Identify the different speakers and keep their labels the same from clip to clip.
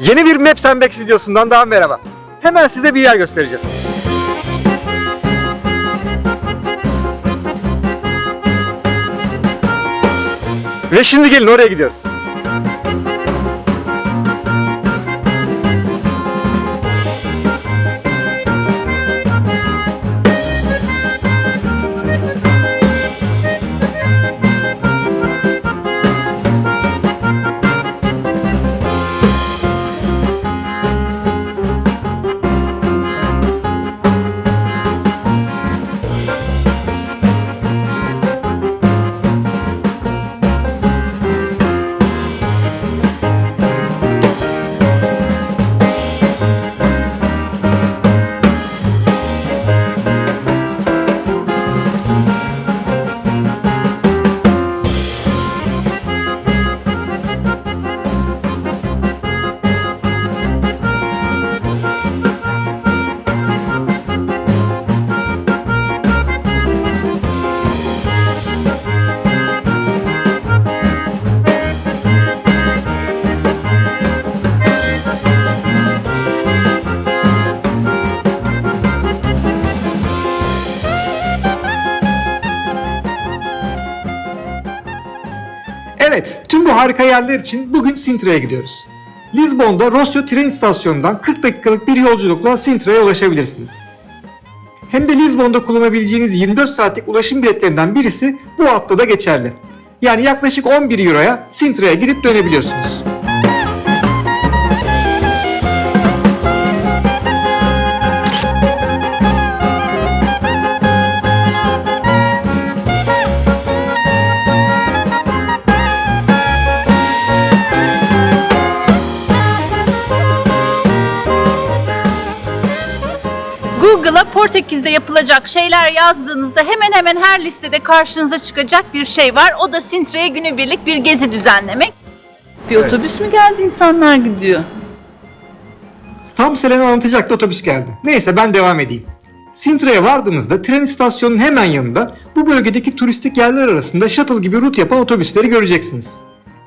Speaker 1: Yeni bir Maps and Bags videosundan daha merhaba. Hemen size bir yer göstereceğiz. Ve şimdi gelin oraya gidiyoruz. Evet, tüm bu harika yerler için bugün Sintra'ya gidiyoruz. Lizbon'da Rossio tren istasyonundan 40 dakikalık bir yolculukla Sintra'ya ulaşabilirsiniz. Hem de Lizbon'da kullanabileceğiniz 24 saatlik ulaşım biletlerinden birisi bu hatta da geçerli. Yani yaklaşık 11 euroya Sintra'ya gidip dönebiliyorsunuz.
Speaker 2: Google'a Portekiz'de yapılacak şeyler yazdığınızda hemen her listede karşınıza çıkacak bir şey var. O da Sintra'ya günübirlik bir gezi düzenlemek. Bir otobüs mü geldi, insanlar gidiyor?
Speaker 1: Tam Selena anlatacaktı, otobüs geldi. Neyse ben devam edeyim. Sintra'ya vardığınızda tren istasyonunun hemen yanında bu bölgedeki turistik yerler arasında shuttle gibi rut yapan otobüsleri göreceksiniz.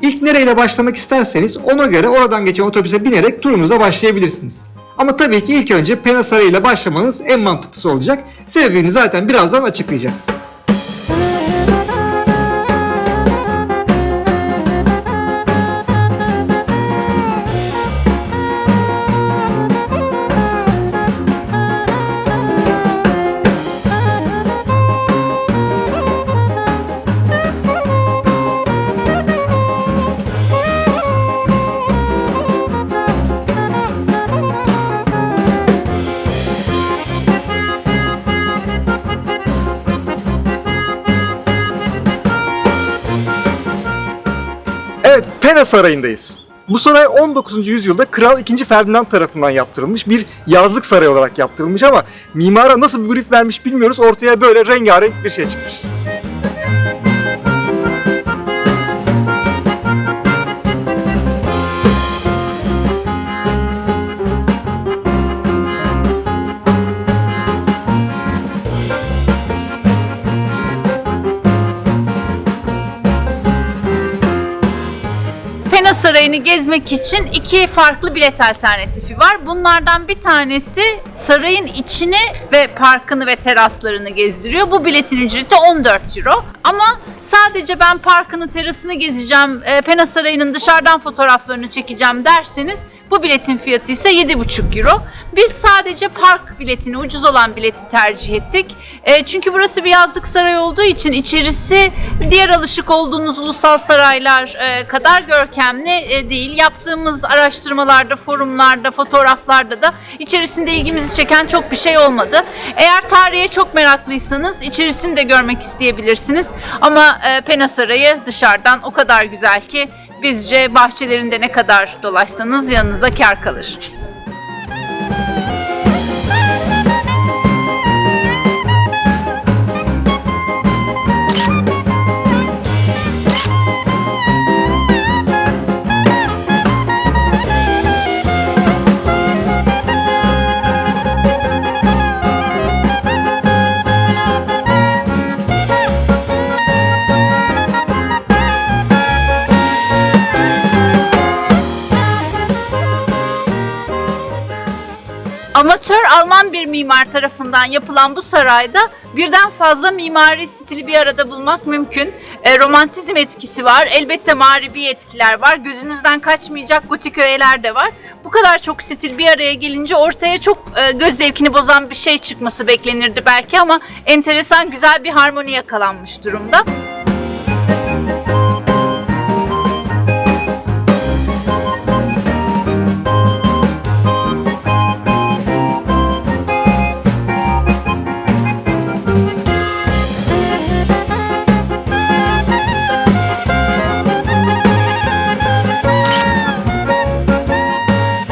Speaker 1: İlk nereyle başlamak isterseniz ona göre oradan geçen otobüse binerek turunuza başlayabilirsiniz. Ama tabii ki ilk önce Pena Sarayı ile başlamanız en mantıklısı olacak. Sebebini zaten birazdan açıklayacağız. Evet, Pena Sarayı'ndayız. Bu saray 19. yüzyılda Kral 2. Ferdinand tarafından yaptırılmış bir yazlık saray olarak yaptırılmış ama mimara nasıl bir grif vermiş bilmiyoruz, ortaya böyle rengarenk bir şey çıkmış.
Speaker 2: Pena Sarayı'nı gezmek için iki farklı bilet alternatifi var. Bunlardan bir tanesi sarayın içini ve parkını ve teraslarını gezdiriyor. Bu biletin ücreti 14 euro. Ama sadece ben parkını, terasını gezeceğim, Pena Sarayı'nın dışarıdan fotoğraflarını çekeceğim derseniz bu biletin fiyatı ise 7,5 euro. Biz sadece park biletini, ucuz olan bileti tercih ettik. Çünkü burası bir yazlık saray olduğu için içerisi diğer alışık olduğunuz ulusal saraylar kadar görkemli değil. Yaptığımız araştırmalarda, forumlarda, fotoğraflarda da içerisinde ilgimizi çeken çok bir şey olmadı. Eğer tarihe çok meraklıysanız içerisini de görmek isteyebilirsiniz. Ama Pena Sarayı dışarıdan o kadar güzel ki bizce bahçelerinde ne kadar dolaşsanız yanınıza kâr kalır. amatör Alman bir mimar tarafından yapılan bu sarayda birden fazla mimari stili bir arada bulmak mümkün. Romantizm etkisi var, elbette mağribi etkiler var, gözünüzden kaçmayacak gotik öğeler de var. Bu kadar çok stil bir araya gelince ortaya çok göz zevkini bozan bir şey çıkması beklenirdi belki ama enteresan güzel bir harmoni yakalanmış durumda.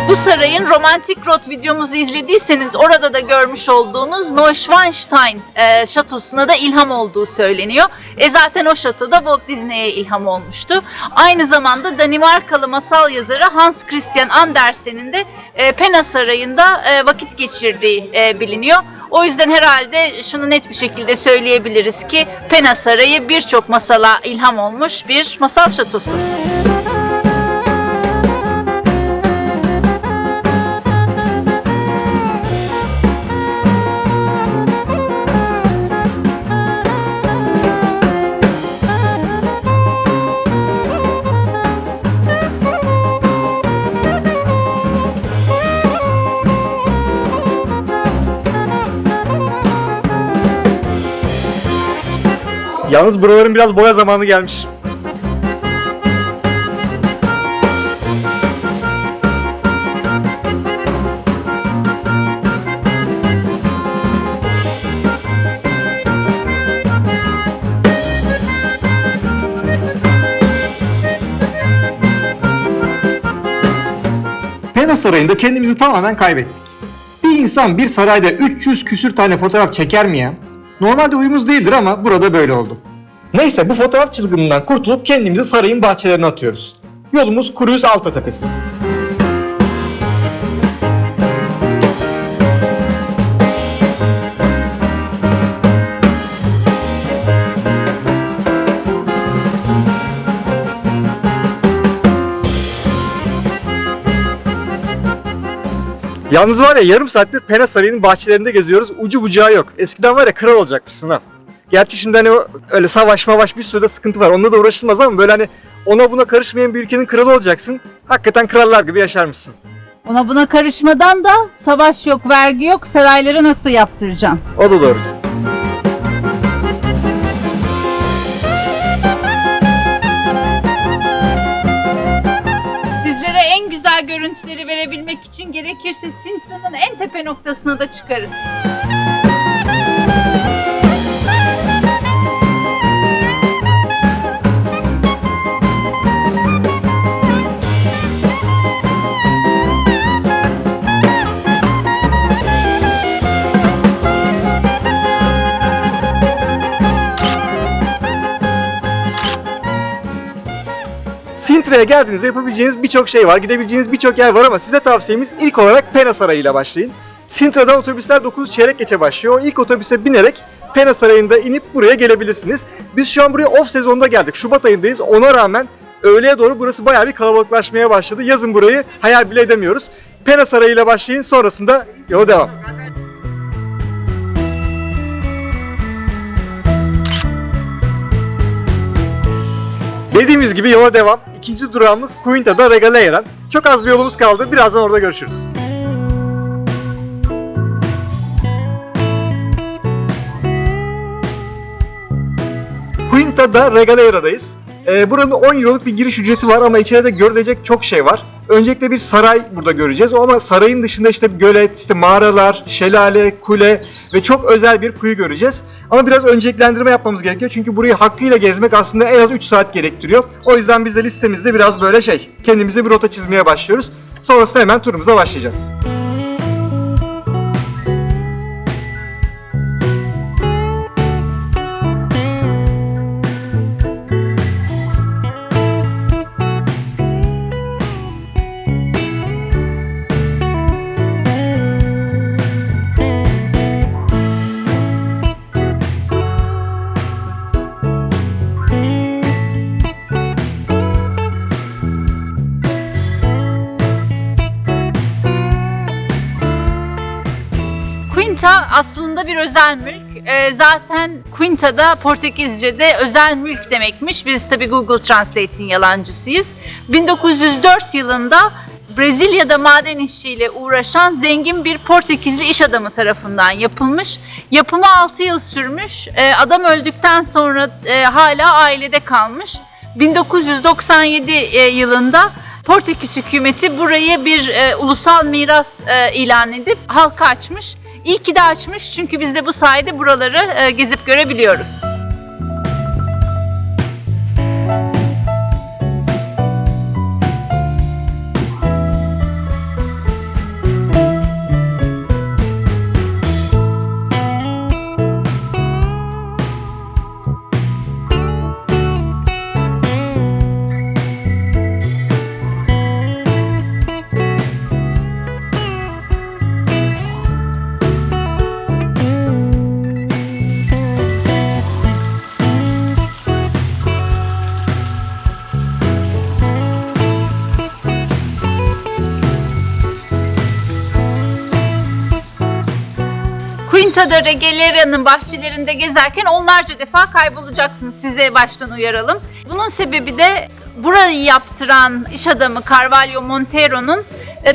Speaker 2: Bu sarayın Romantik Road videomuzu izlediyseniz orada da görmüş olduğunuz Neuschwanstein şatosuna da ilham olduğu söyleniyor. Zaten o şato da Walt Disney'e ilham olmuştu. Aynı zamanda Danimarkalı masal yazarı Hans Christian Andersen'in de Pena Sarayı'nda vakit geçirdiği biliniyor. O yüzden herhalde şunu net bir şekilde söyleyebiliriz ki Pena Sarayı birçok masala ilham olmuş bir masal şatosu.
Speaker 3: Yalnız buraların biraz boya zamanı gelmiş.
Speaker 1: Pena Sarayı'nda kendimizi tamamen kaybettik. Bir insan bir sarayda 300 küsür tane fotoğraf çeker mi ya? Normalde huyumuz değildir ama burada böyle oldu. Neyse bu fotoğraf çizgininden kurtulup kendimizi sarayın bahçelerine atıyoruz. Yolumuz Kruyuz Alta Tepesi.
Speaker 3: Yalnız var ya yarım saattir Pena Sarayı'nın bahçelerinde geziyoruz. Ucu bucağı yok. Eskiden var ya kral olacakmışsın ha. Gerçi şimdi hani öyle savaş bir sürü de sıkıntı var. Onunla da uğraşılmaz ama böyle hani ona buna karışmayan bir ülkenin kralı olacaksın. Hakikaten krallar gibi yaşarmışsın.
Speaker 2: Ona buna karışmadan da savaş yok, vergi yok, sarayları nasıl yaptıracaksın?
Speaker 3: O da doğru.
Speaker 2: Sizlere en güzel görüntüleri verebilmek için gerekirse Sintra'nın en tepe noktasına da çıkarız.
Speaker 3: Sintra'ya geldiğinizde yapabileceğiniz birçok şey var, gidebileceğiniz birçok yer var ama size tavsiyemiz ilk olarak Pena Sarayı ile başlayın. Sintra'dan otobüsler 9 çeyrek geçe başlıyor. O ilk otobüse binerek Pena Sarayı'nda inip buraya gelebilirsiniz. Biz şu an buraya off sezonda geldik. Şubat ayındayız. Ona rağmen öğleye doğru burası bayağı bir kalabalıklaşmaya başladı. Yazın burayı hayal bile edemiyoruz. Pena Sarayı ile başlayın, sonrasında yola devam. Dediğimiz gibi yola devam. İkinci durağımız Quinta da Regaleira'dan. Çok az bir yolumuz kaldı. Birazdan orada görüşürüz. Quinta da Regaleira'dayız. Buranın 10 euroluk bir giriş ücreti var ama içeride görülecek çok şey var. Öncelikle bir saray burada göreceğiz ama sarayın dışında işte gölet, işte mağaralar, şelale, kule ve çok özel bir kuyu göreceğiz. Ama biraz önceliklendirme yapmamız gerekiyor çünkü burayı hakkıyla gezmek aslında en az 3 saat gerektiriyor. O yüzden biz de listemizde biraz böyle kendimize bir rota çizmeye başlıyoruz. Sonrasında hemen turumuza başlayacağız.
Speaker 2: aslında bir özel mülk. Zaten Quinta'da Portekizce'de özel mülk demekmiş. Biz tabii Google Translate'in yalancısıyız. 1904 yılında Brezilya'da maden işçiliğiyle uğraşan zengin bir Portekizli iş adamı tarafından yapılmış. Yapımı 6 yıl sürmüş. Adam öldükten sonra hala ailede kalmış. 1997 yılında Portekiz hükümeti burayı bir ulusal miras ilan edip halka açmış. İyi ki de açmış çünkü biz de bu sayede buraları gezip görebiliyoruz. Quinta'da Regalera'nın bahçelerinde gezerken onlarca defa kaybolacaksınız. Size baştan uyaralım. Bunun sebebi de burayı yaptıran iş adamı Carvalho Montero'nun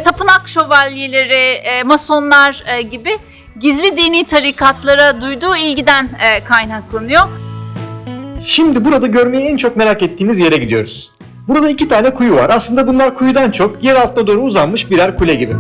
Speaker 2: tapınak şövalyeleri, masonlar gibi gizli dini tarikatlara duyduğu ilgiden kaynaklanıyor.
Speaker 1: Şimdi burada görmeyi en çok merak ettiğimiz yere gidiyoruz. Burada 2 tane kuyu var. Aslında bunlar kuyudan çok yer altına doğru uzanmış birer kule gibi.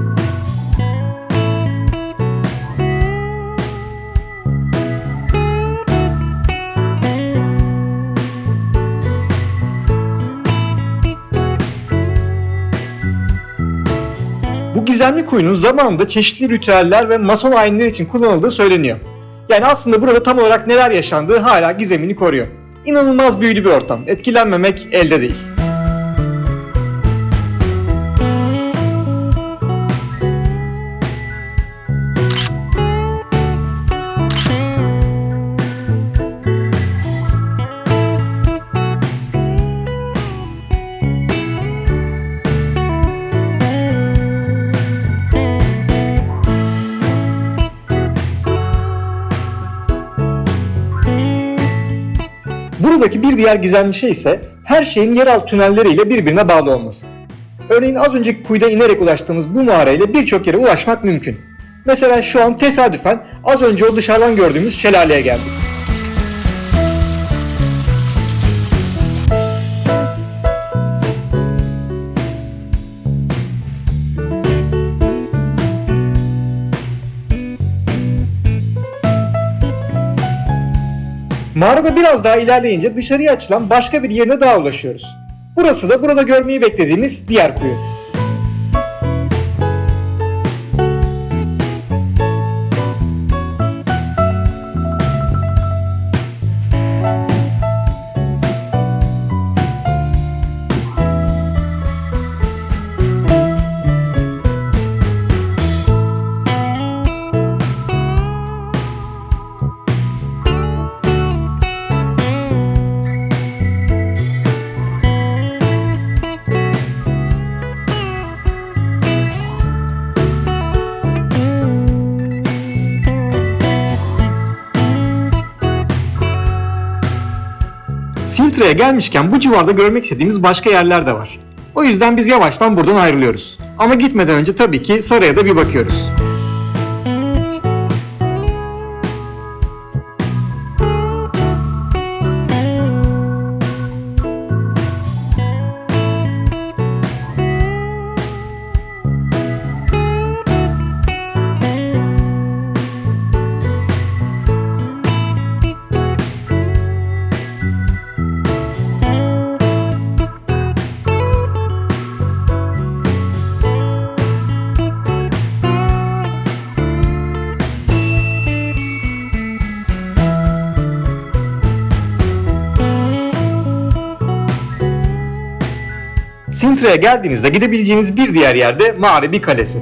Speaker 1: Bu gizemli kuyunun zamanında çeşitli ritüeller ve mason ayinler için kullanıldığı söyleniyor. Yani aslında burada tam olarak neler yaşandığı hala gizemini koruyor. İnanılmaz büyülü bir ortam. Etkilenmemek elde değil. Buradaki bir diğer gizemli şey ise her şeyin yeraltı tünelleriyle birbirine bağlı olması. Örneğin az önceki kuyudan inerek ulaştığımız bu mağarayla birçok yere ulaşmak mümkün. Mesela şu an tesadüfen az önce o dışarıdan gördüğümüz şelaleye geldik. Mağarada biraz daha ilerleyince dışarıya açılan başka bir yerine daha ulaşıyoruz. Burası da burada görmeyi beklediğimiz diğer kuyu. Sintra'ya gelmişken bu civarda görmek istediğimiz başka yerler de var. O yüzden biz yavaştan buradan ayrılıyoruz. Ama gitmeden önce tabii ki saraya da bir bakıyoruz. Sintra'ya geldiğinizde gidebileceğiniz bir diğer yerde Mağribi Kalesi.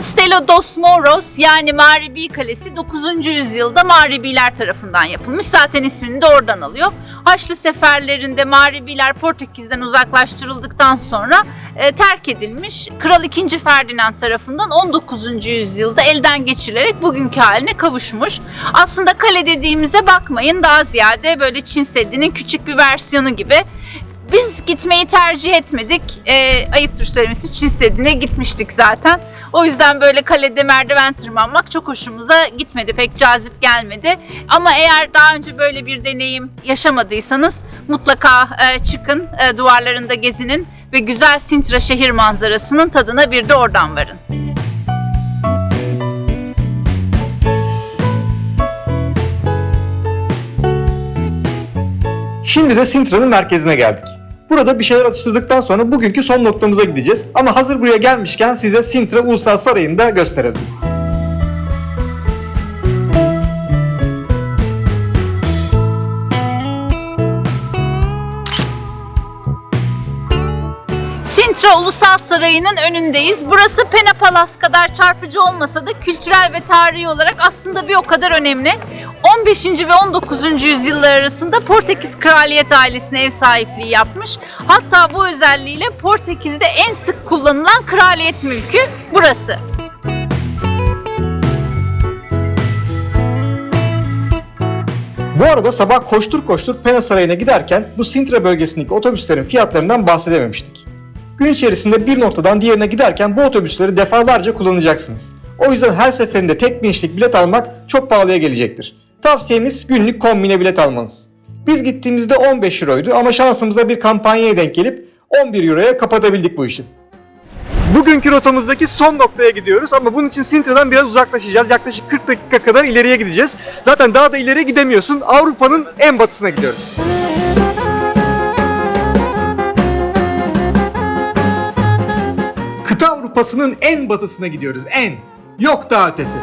Speaker 2: Castelo dos Moros yani Mağribi Kalesi 9. yüzyılda Mağribiler tarafından yapılmış. Zaten ismini de oradan alıyor. Haçlı seferlerinde Mağribiler Portekiz'den uzaklaştırıldıktan sonra terk edilmiş. Kral II. Ferdinand tarafından 19. yüzyılda elden geçirilerek bugünkü haline kavuşmuş. Aslında kale dediğimize bakmayın, daha ziyade böyle Çin Seddi'nin küçük bir versiyonu gibi. Biz gitmeyi tercih etmedik. Ayıptır söylemesi, Çin Seddi'ne gitmiştik zaten. O yüzden böyle kalede merdiven tırmanmak çok hoşumuza gitmedi, pek cazip gelmedi. Ama eğer daha önce böyle bir deneyim yaşamadıysanız mutlaka çıkın, duvarlarında gezinin ve güzel Sintra şehir manzarasının tadına bir de oradan varın.
Speaker 1: Şimdi de Sintra'nın merkezine geldik. Burada bir şeyler atıştırdıktan sonra bugünkü son noktamıza gideceğiz. Ama hazır buraya gelmişken size Sintra Ulusal Sarayı'nı da gösterelim.
Speaker 2: Sintra Ulusal Sarayı'nın önündeyiz. Burası Pena Palace kadar çarpıcı olmasa da kültürel ve tarihi olarak aslında bir o kadar önemli. 15. ve 19. yüzyıllar arasında Portekiz kraliyet ailesine ev sahipliği yapmış. Hatta bu özelliğiyle Portekiz'de en sık kullanılan kraliyet mülkü burası.
Speaker 1: Bu arada sabah koştur koştur Pena Sarayı'na giderken bu Sintra bölgesindeki otobüslerin fiyatlarından bahsedememiştik. Gün içerisinde bir noktadan diğerine giderken bu otobüsleri defalarca kullanacaksınız. O yüzden her seferinde tek binişlik bilet almak çok pahalıya gelecektir. Tavsiyemiz günlük kombine bilet almanız. Biz gittiğimizde 15 euroydu ama şansımıza bir kampanyaya denk gelip 11 euroya kapatabildik bu işi.
Speaker 3: Bugünkü rotamızdaki son noktaya gidiyoruz ama bunun için Sintra'dan biraz uzaklaşacağız. Yaklaşık 40 dakika kadar ileriye gideceğiz. Zaten daha da ileriye gidemiyorsun. Avrupa'nın en batısına gidiyoruz.
Speaker 1: Kıta Avrupa'sının en batısına gidiyoruz. En. Yok daha ötesi.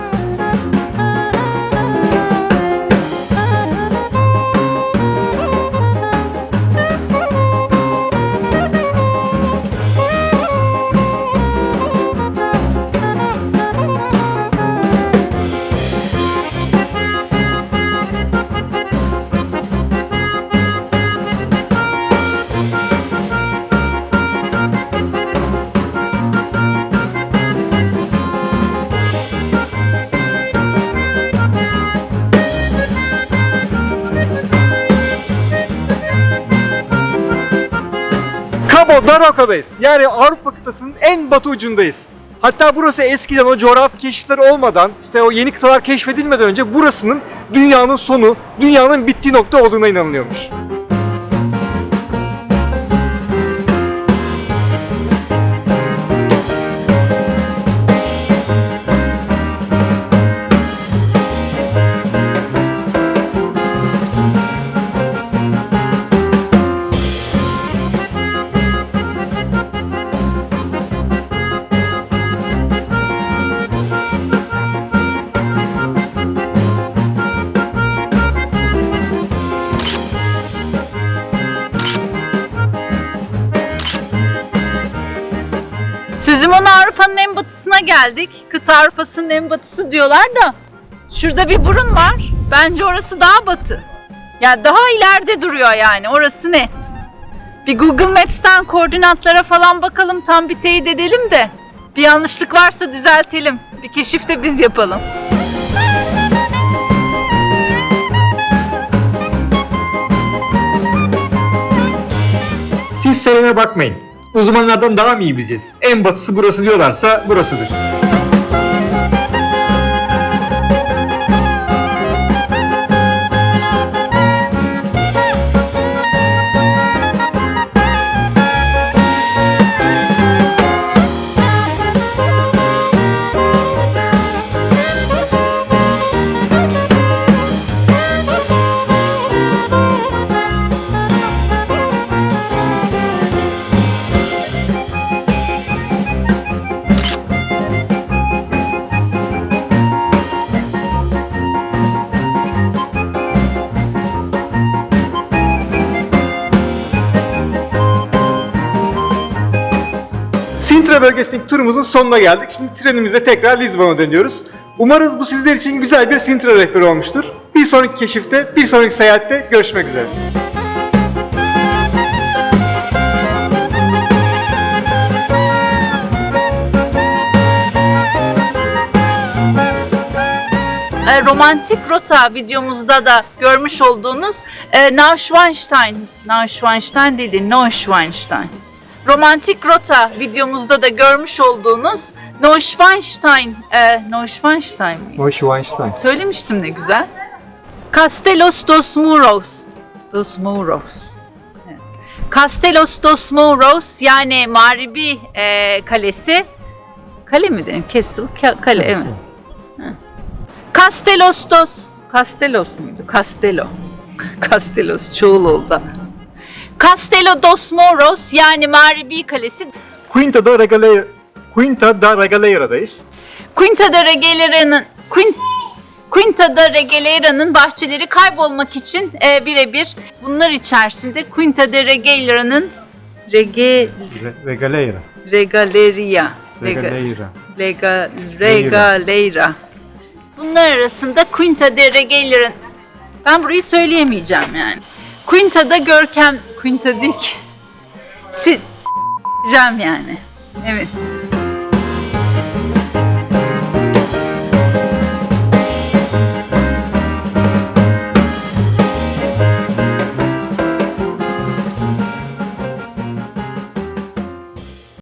Speaker 3: Cabo da Roca'dayız. Yani Avrupa kıtasının en batı ucundayız. Hatta burası eskiden o coğrafi keşifler olmadan, işte o yeni kıtalar keşfedilmeden önce burasının dünyanın sonu, dünyanın bittiği nokta olduğuna inanılıyormuş.
Speaker 2: Sözüm ona Avrupa'nın en batısına geldik. Kıta Avrupa'sının en batısı diyorlar da şurada bir burun var. Bence orası daha batı. Ya daha ileride duruyor yani, orası net. Bir Google Maps'ten koordinatlara falan bakalım, tam bir teyit edelim de bir yanlışlık varsa düzeltelim. Bir keşif de biz yapalım.
Speaker 1: Siz Selen'e bakmayın. Uzmanlardan daha mı iyi bileceğiz? En batısı burası diyorlarsa burasıdır.
Speaker 3: Ada bölgesindeki turumuzun sonuna geldik. Şimdi trenimizle tekrar Lizbon'a dönüyoruz. Umarız bu sizler için güzel bir Sintra rehberi olmuştur. Bir sonraki keşifte, bir sonraki seyahatte görüşmek üzere.
Speaker 2: Romantik rota videomuzda da görmüş olduğunuz Neuschwanstein dedi, Neuschwanstein. Romantik rota videomuzda da görmüş olduğunuz Neuschwanstein mi?
Speaker 3: Neuschwanstein.
Speaker 2: Söylemiştim ne güzel. Castelos dos Muros. Evet. Castelos dos Muros yani Mağribi kalesi. Kale mi denir? Kale evet. Castelos muydu? Castelos çoğul oldu. Castelo dos Moros yani Mağribi Kalesi.
Speaker 3: Quinta da Regaleira'dayız.
Speaker 2: Quinta da Regaleira'nın bahçeleri kaybolmak için birebir bunlar içerisinde Quinta da Regaleira'nın Regaleira. Bunlar arasında Quinta da Regaleira'nın ben burayı söyleyemeyeceğim yani. Quinta'da görkem, Quinta değil ki. Diyeceğim yani. Evet.